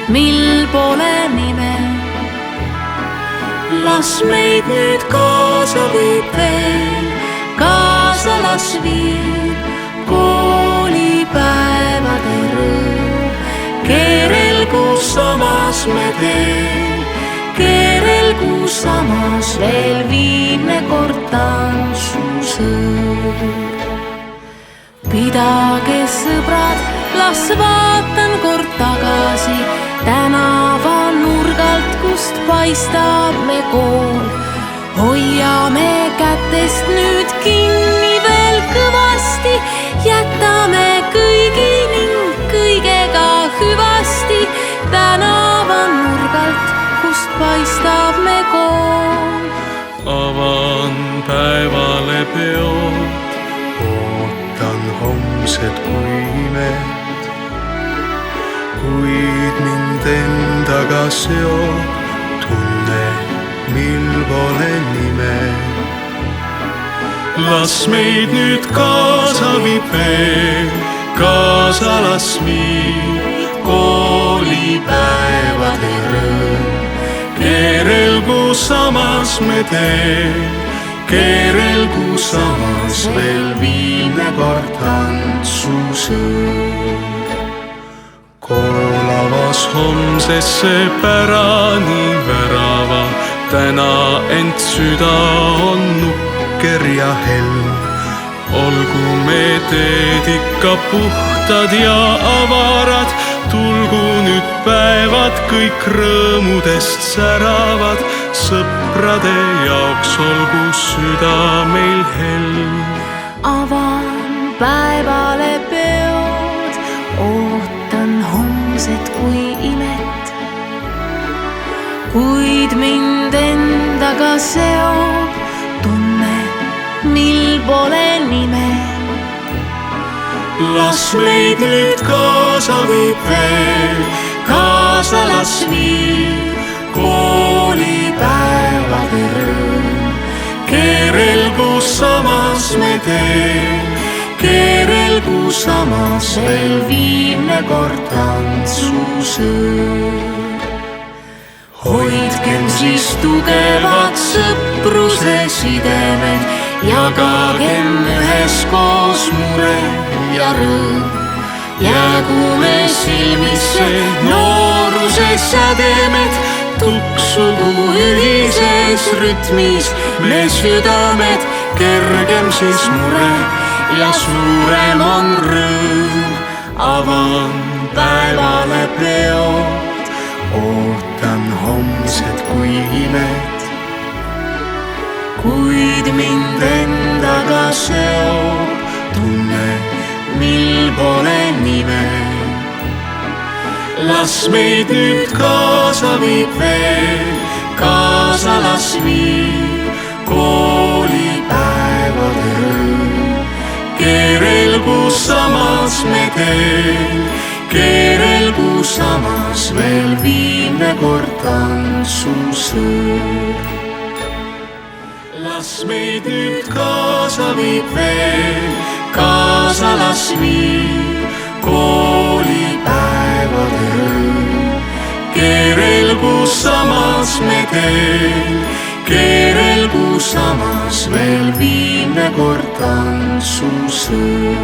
mil pole nime. Las meid nüüd kaasa viib veel, kaasa las viib koolipäevade rõõm. Keerelgu samas me teen, keerelgu samas veel viimne kord tantsusõõm. Pidage sõbrad, las vaatan kord tagasi tänavanurgalt, kust paistab me kool. Hoiame kätest nüüd kinni veel kõvasti, jätame kõigi ning kõigega hüvasti tänavanurgalt, kust paistab me kool. Avan päevale peod, ootan homset kui imet, kuid mind endaga seob tunne, mil pole nime. Las meid nüüd kaasa viib veel, kaasa las viib koolipäevade rõõm. Keerelgu samas me teen, keerelgu samas veel viimne kord tantsusõõm. Koolavas homsesse pärani värava, täna ent süda on nukker ja hell. Olgu me teed ikka puhtad ja avarad, tulgu nüüd päevad kõik rõõmudest säravad. Sõprade jaoks olgu süda meil hell. Avan päevale peod, ootan homset kui imet, kuid mind endaga seob tunne, mil pole nime. Las meid nüüd kaasa viib veel, kaasa las viib koolipäevade rõõm. Keerelgu samas me teen, keerelgu samas veel viimne kord tantsusõõm. Hoidkem siis tugevad sõpruse sidemed, jagagem üheskoos mure ja rõõm. Jäägu me silmisse nooruse sädemed, tuksugu ühises rütmis me südamed. Kergem siis mure ja suurem on rõõm. Avan päevale peod, ootan homset kui imet, kuid mind endaga seob tunne, mil pole nime. Las meid nüüd kaasa viib veel, kaasa las viib koolipäevade rõõm. Keerelgu samas me teen, keerelgu samas veel viimne kord tantsusõõm. Las meid nüüd kaasa viib veel, kaasa las viib koolipäevade rõõm. Keerelgu samas me teen, keerelgu samas veel viimne kord tantsusõõm.